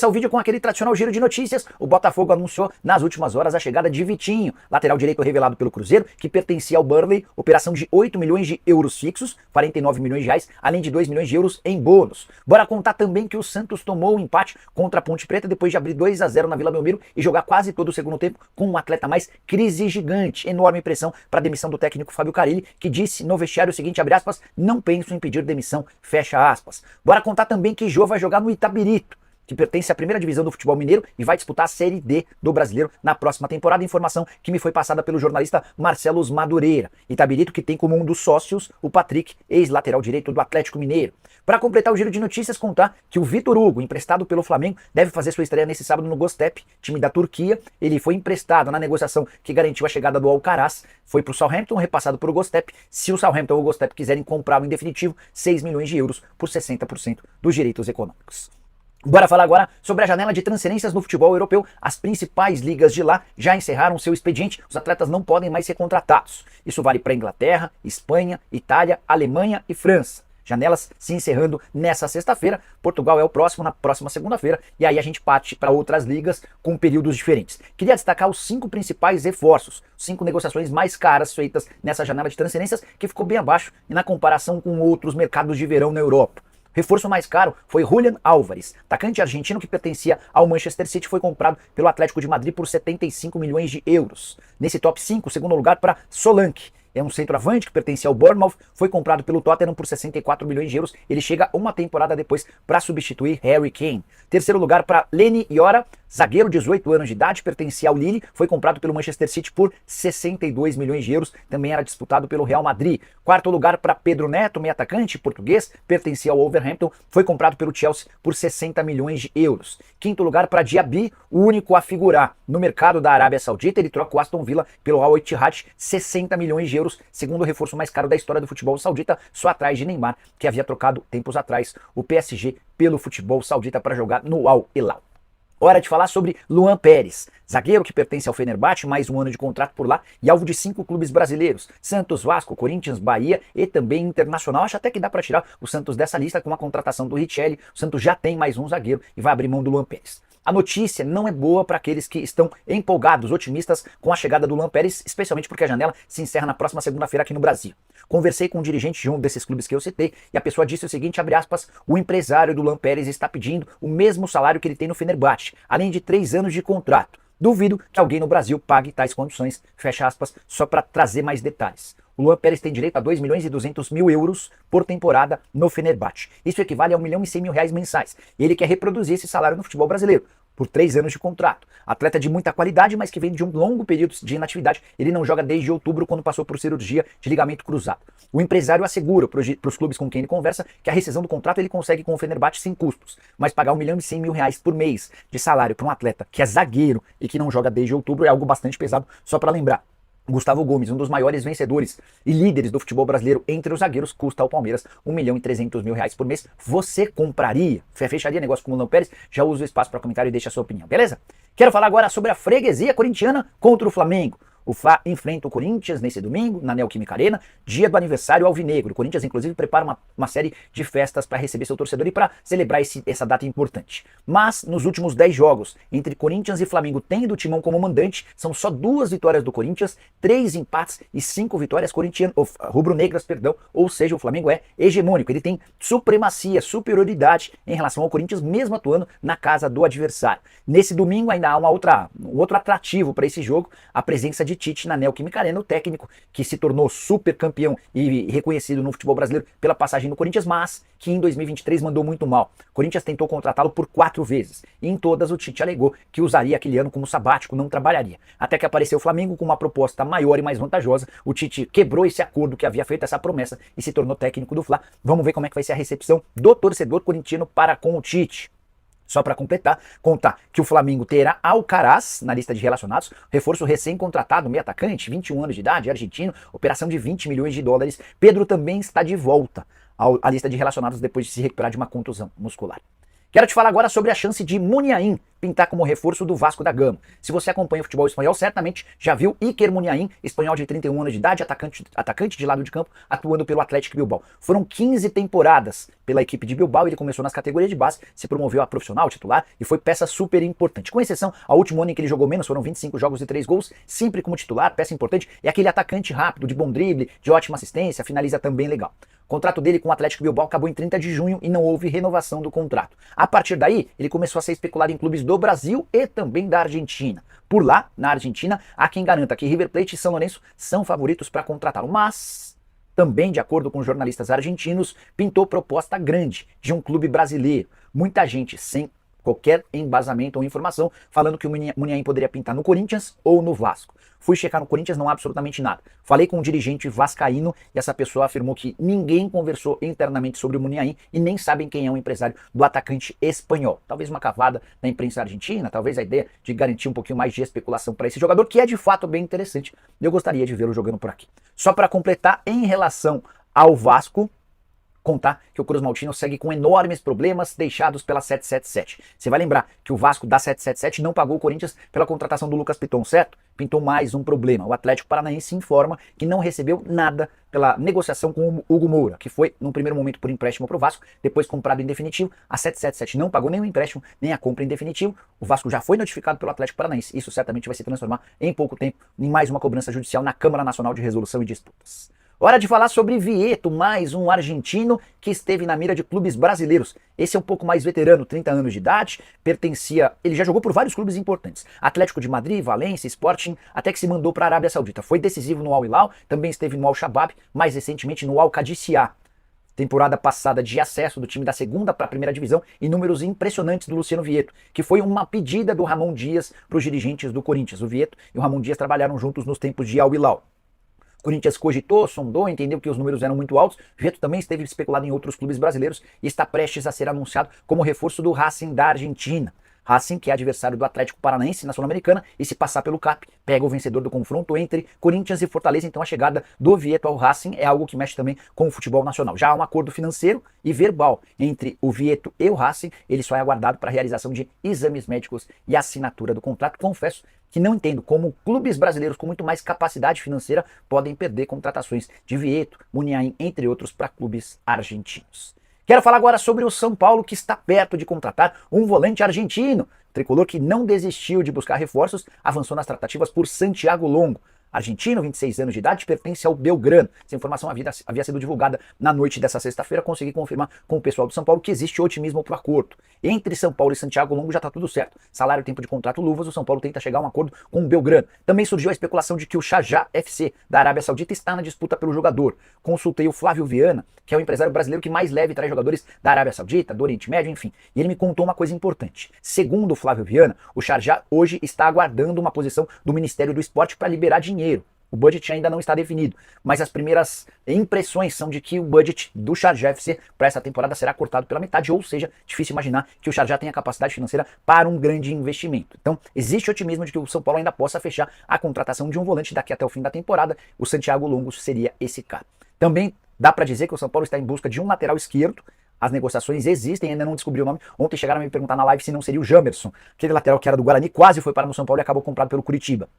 O vídeo com aquele tradicional giro de notícias. O Botafogo anunciou nas últimas horas a chegada de Vitinho, lateral direito revelado pelo Cruzeiro, que pertencia ao Burnley, operação de 8 milhões de euros fixos, 49 milhões de reais, além de 2 milhões de euros em bônus. Bora contar também que o Santos tomou um empate contra a Ponte Preta depois de abrir 2-0 na Vila Belmiro e jogar quase todo o segundo tempo com um atleta mais crise gigante. Enorme pressão para a demissão do técnico Fábio Carille, que disse no vestiário o seguinte, abre aspas, não penso em pedir demissão, fecha aspas. Bora contar também que Jô vai jogar no Itabirito, que pertence à primeira divisão do futebol mineiro e vai disputar a Série D do Brasileiro na próxima temporada. Informação que me foi passada pelo jornalista Marcelo Madureira. Itabirito que tem como um dos sócios o Patrick, ex-lateral direito do Atlético Mineiro. Para completar o giro de notícias, contar que o Vitor Hugo, emprestado pelo Flamengo, deve fazer sua estreia nesse sábado no Göztepe, time da Turquia. Ele foi emprestado na negociação que garantiu a chegada do Alcaraz, foi para o Southampton, repassado para o Göztepe. Se o Southampton ou o Göztepe quiserem comprá-lo em definitivo, 6 milhões de euros por 60% dos direitos econômicos. Bora falar agora sobre a janela de transferências no futebol europeu. As principais ligas de lá já encerraram seu expediente, os atletas não podem mais ser contratados. Isso vale para Inglaterra, Espanha, Itália, Alemanha e França. Janelas se encerrando nessa sexta-feira, Portugal é o próximo, na próxima segunda-feira, e aí a gente parte para outras ligas com períodos diferentes. Queria destacar os 5 principais reforços, 5 negociações mais caras feitas nessa janela de transferências, que ficou bem abaixo na comparação com outros mercados de verão na Europa. Reforço mais caro foi Julián Álvares, atacante argentino que pertencia ao Manchester City, foi comprado pelo Atlético de Madrid por 75 milhões de euros. Nesse top 5, segundo lugar para Solanke. É um centroavante que pertencia ao Bournemouth, foi comprado pelo Tottenham por 64 milhões de euros. Ele chega uma temporada depois para substituir Harry Kane. Terceiro lugar para Leny Yora, zagueiro de 18 anos de idade, pertencia ao Lille, foi comprado pelo Manchester City por 62 milhões de euros, também era disputado pelo Real Madrid. Quarto lugar para Pedro Neto, meio atacante português, pertencia ao Wolverhampton, foi comprado pelo Chelsea por 60 milhões de euros. Quinto lugar para Diaby, o único a figurar no mercado da Arábia Saudita, ele troca o Aston Villa pelo Al Ittihad, 60 milhões de euros, segundo o reforço mais caro da história do futebol saudita, só atrás de Neymar, que havia trocado tempos atrás o PSG pelo futebol saudita para jogar no Al Hilal. Hora de falar sobre Luan Pérez, zagueiro que pertence ao Fenerbahçe, mais um ano de contrato por lá e alvo de 5 clubes brasileiros, Santos, Vasco, Corinthians, Bahia e também Internacional. Acho até que dá para tirar o Santos dessa lista com a contratação do Richelli. O Santos já tem mais um zagueiro e vai abrir mão do Luan Pérez. A notícia não é boa para aqueles que estão empolgados, otimistas com a chegada do Luan Pérez, especialmente porque a janela se encerra na próxima segunda-feira aqui no Brasil. Conversei com um dirigente de um desses clubes que eu citei e a pessoa disse o seguinte, abre aspas, o empresário do Luan Pérez está pedindo o mesmo salário que ele tem no Fenerbahçe, além de 3 anos de contrato. Duvido que alguém no Brasil pague tais condições, fecha aspas, só para trazer mais detalhes. O Luan Pérez tem direito a 2 milhões e 200 mil euros por temporada no Fenerbahçe. Isso equivale a 1 milhão e 100 mil reais mensais. E ele quer reproduzir esse salário no futebol brasileiro, por 3 anos de contrato. Atleta de muita qualidade, mas que vem de um longo período de inatividade. Ele não joga desde outubro, quando passou por cirurgia de ligamento cruzado. O empresário assegura para os clubes com quem ele conversa que a rescisão do contrato ele consegue com o Fenerbahçe sem custos. Mas pagar 1 milhão e 100 mil reais por mês de salário para um atleta que é zagueiro e que não joga desde outubro é algo bastante pesado, só para lembrar. Gustavo Gomes, um dos maiores vencedores e líderes do futebol brasileiro entre os zagueiros, custa ao Palmeiras 1 milhão e 300 mil reais por mês. Você compraria? Fecharia negócio com o Luan Pérez? Já usa o espaço para comentário e deixa a sua opinião, beleza? Quero falar agora sobre a freguesia corintiana contra o Flamengo. O Fla enfrenta o Corinthians nesse domingo, na Neoquímica Arena, dia do aniversário alvinegro. O Corinthians, inclusive, prepara uma série de festas para receber seu torcedor e para celebrar essa data importante. Mas, nos últimos 10 jogos, entre Corinthians e Flamengo, tendo o Timão como mandante, são só 2 vitórias do Corinthians, 3 empates e 5 vitórias rubro-negras, ou seja, o Flamengo é hegemônico. Ele tem supremacia, superioridade em relação ao Corinthians, mesmo atuando na casa do adversário. Nesse domingo ainda há um outro atrativo para esse jogo, a presença de Tite na Neoquímica Arena, o técnico que se tornou super campeão e reconhecido no futebol brasileiro pela passagem no Corinthians, mas que em 2023 mandou muito mal. O Corinthians tentou contratá-lo por 4 vezes, e em todas o Tite alegou que usaria aquele ano como sabático, não trabalharia. Até que apareceu o Flamengo com uma proposta maior e mais vantajosa, o Tite quebrou esse acordo que havia feito essa promessa e se tornou técnico do Fla. Vamos ver como é que vai ser a recepção do torcedor corintiano para com o Tite. Só para completar, contar que o Flamengo terá Alcaraz na lista de relacionados, reforço recém-contratado, meio atacante, 21 anos de idade, argentino, operação de 20 milhões de dólares. Pedro também está de volta à lista de relacionados depois de se recuperar de uma contusão muscular. Quero te falar agora sobre a chance de Muniain, pintar como reforço do Vasco da Gama. Se você acompanha o futebol espanhol, certamente já viu Iker Muniain, espanhol de 31 anos de idade, atacante de lado de campo, atuando pelo Atlético Bilbao. Foram 15 temporadas pela equipe de Bilbao, ele começou nas categorias de base, se promoveu a profissional, titular, e foi peça super importante. Com exceção ao último ano em que ele jogou menos, foram 25 jogos e 3 gols, sempre como titular, peça importante, é aquele atacante rápido, de bom drible, de ótima assistência, finaliza também legal. O contrato dele com o Atlético Bilbao acabou em 30 de junho e não houve renovação do contrato. A partir daí, ele começou a ser especulado em clubes do Brasil e também da Argentina. Por lá, na Argentina, há quem garanta que River Plate e São Lourenço são favoritos para contratá-lo, mas também, de acordo com jornalistas argentinos, pintou proposta grande de um clube brasileiro. Muita gente sem qualquer embasamento ou informação falando que o Muniain poderia pintar no Corinthians ou no Vasco. Fui checar no Corinthians, não há absolutamente nada. Falei com um dirigente vascaíno e essa pessoa afirmou que ninguém conversou internamente sobre o Muniain e nem sabem quem é o empresário do atacante espanhol. Talvez uma cavada da imprensa argentina, talvez a ideia de garantir um pouquinho mais de especulação para esse jogador, que é de fato bem interessante. Eu gostaria de vê-lo jogando por aqui. Só para completar, em relação ao Vasco, contar que o Cruz Maltino segue com enormes problemas deixados pela 777. Você vai lembrar que o Vasco da 777 não pagou o Corinthians pela contratação do Lucas Piton, certo? Pintou mais um problema. O Atlético Paranaense informa que não recebeu nada pela negociação com o Hugo Moura, que foi, num primeiro momento, por empréstimo para o Vasco, depois comprado em definitivo. A 777 não pagou nem o empréstimo, nem a compra em definitivo. O Vasco já foi notificado pelo Atlético Paranaense. Isso certamente vai se transformar em pouco tempo em mais uma cobrança judicial na Câmara Nacional de Resolução e Disputas. Hora de falar sobre Vieto, mais um argentino que esteve na mira de clubes brasileiros. Esse é um pouco mais veterano, 30 anos de idade, ele já jogou por vários clubes importantes. Atlético de Madrid, Valência, Sporting, até que se mandou para a Arábia Saudita. Foi decisivo no Al Hilal, também esteve no Al Shabab, mais recentemente no Al Qadisiyah. Temporada passada de acesso do time da segunda para a primeira divisão e números impressionantes do Luciano Vieto, que foi uma pedida do Ramon Dias para os dirigentes do Corinthians. O Vieto e o Ramon Dias trabalharam juntos nos tempos de Al Hilal. O Corinthians cogitou, sondou, entendeu que os números eram muito altos. Vieto também esteve especulado em outros clubes brasileiros e está prestes a ser anunciado como reforço do Racing da Argentina. Racing, que é adversário do Atlético Paranaense na Sul-Americana, e se passar pelo CAP, pega o vencedor do confronto entre Corinthians e Fortaleza. Então a chegada do Vieto ao Racing é algo que mexe também com o futebol nacional. Já há um acordo financeiro e verbal entre o Vieto e o Racing, ele só é aguardado para a realização de exames médicos e assinatura do contrato. Confesso que não entendo como clubes brasileiros com muito mais capacidade financeira podem perder contratações de Vieto, Muniain, entre outros, para clubes argentinos. Quero falar agora sobre o São Paulo, que está perto de contratar um volante argentino. O tricolor, que não desistiu de buscar reforços, avançou nas tratativas por Santiago Longo. Argentino, 26 anos de idade, pertence ao Belgrano. Essa informação havia sido divulgada na noite dessa sexta-feira. Consegui confirmar com o pessoal do São Paulo que existe otimismo para o acordo. Entre São Paulo e Santiago Longo já está tudo certo. Salário, tempo de contrato, luvas. O São Paulo tenta chegar a um acordo com o Belgrano. Também surgiu a especulação de que o Sharjah FC da Arábia Saudita está na disputa pelo jogador. Consultei o Flávio Viana, que é o empresário brasileiro que mais leva e traz jogadores da Arábia Saudita, do Oriente Médio, enfim. E ele me contou uma coisa importante. Segundo o Flávio Viana, o Sharjah hoje está aguardando uma posição do Ministério do Esporte para liberar dinheiro. O budget ainda não está definido, mas as primeiras impressões são de que o budget do Sharjah FC para essa temporada será cortado pela metade, ou seja, difícil imaginar que o Sharjah tenha capacidade financeira para um grande investimento. Então, existe otimismo de que o São Paulo ainda possa fechar a contratação de um volante daqui até o fim da temporada. O Santiago Longo seria esse cara. Também dá para dizer que o São Paulo está em busca de um lateral esquerdo. As negociações existem, ainda não descobri o nome. Ontem chegaram a me perguntar na live se não seria o Jamerson, aquele lateral que era do Guarani, quase foi para no São Paulo e acabou comprado pelo Curitiba.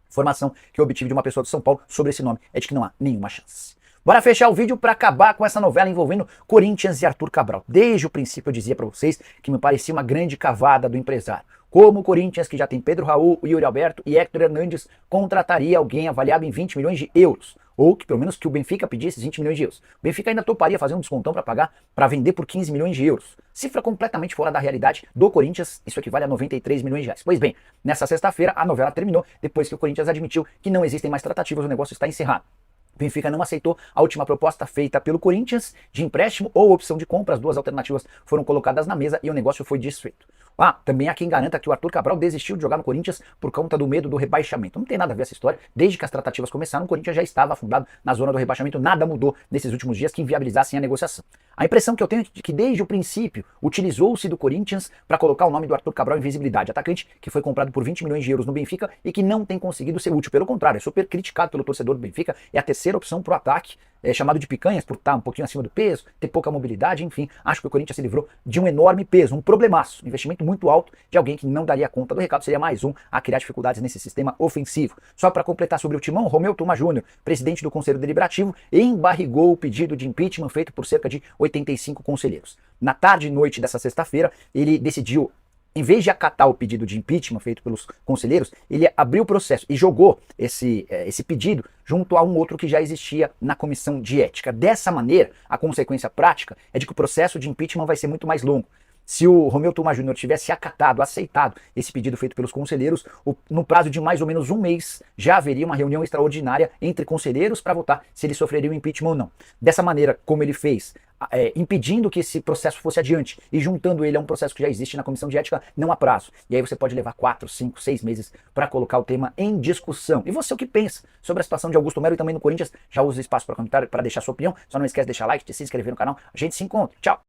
Informação que eu obtive de uma pessoa de São Paulo sobre esse nome é de que não há nenhuma chance. Bora fechar o vídeo para acabar com essa novela envolvendo Corinthians e Arthur Cabral. Desde o princípio eu dizia para vocês que me parecia uma grande cavada do empresário. Como o Corinthians, que já tem Pedro Raul, Yuri Alberto e Héctor Hernandes, contrataria alguém avaliado em 20 milhões de euros. Ou que pelo menos que o Benfica pedisse 20 milhões de euros. O Benfica ainda toparia fazer um descontão para pagar, para vender por 15 milhões de euros. Cifra completamente fora da realidade do Corinthians, isso equivale a 93 milhões de reais. Pois bem, nessa sexta-feira a novela terminou depois que o Corinthians admitiu que não existem mais tratativas, o negócio está encerrado. O Benfica não aceitou a última proposta feita pelo Corinthians de empréstimo ou opção de compra. As duas alternativas foram colocadas na mesa e o negócio foi desfeito. Também há quem garanta que o Arthur Cabral desistiu de jogar no Corinthians por conta do medo do rebaixamento. Não tem nada a ver essa história. Desde que as tratativas começaram, o Corinthians já estava afundado na zona do rebaixamento. Nada mudou nesses últimos dias que inviabilizassem a negociação. A impressão que eu tenho é de que desde o princípio utilizou-se do Corinthians para colocar o nome do Arthur Cabral em visibilidade, atacante que foi comprado por 20 milhões de euros no Benfica e que não tem conseguido ser útil. Pelo contrário, é super criticado pelo torcedor do Benfica, é a terceira opção para o ataque, é chamado de picanhas por estar um pouquinho acima do peso, ter pouca mobilidade, enfim. Acho que o Corinthians se livrou de um enorme peso, um problemaço, um investimento muito alto de alguém que não daria conta do recado, seria mais um a criar dificuldades nesse sistema ofensivo. Só para completar sobre o Timão, Romeu Tuma Júnior, presidente do Conselho Deliberativo, embarrigou o pedido de impeachment feito por cerca de 85 conselheiros. Na tarde e noite dessa sexta-feira, ele decidiu, em vez de acatar o pedido de impeachment feito pelos conselheiros, ele abriu o processo e jogou esse pedido junto a um outro que já existia na comissão de ética. Dessa maneira, a consequência prática é de que o processo de impeachment vai ser muito mais longo. Se o Romeu Tuma Júnior tivesse acatado, aceitado esse pedido feito pelos conselheiros, no prazo de mais ou menos um mês já haveria uma reunião extraordinária entre conselheiros para votar se ele sofreria o impeachment ou não. Dessa maneira, como ele fez, impedindo que esse processo fosse adiante e juntando ele a um processo que já existe na comissão de ética, não há prazo. E aí você pode levar 4, 5, 6 meses para colocar o tema em discussão. E você o que pensa sobre a situação de Augusto Melo e também no Corinthians? Já usa o espaço para comentário, para deixar sua opinião. Só não esquece de deixar like, de se inscrever no canal. A gente se encontra. Tchau!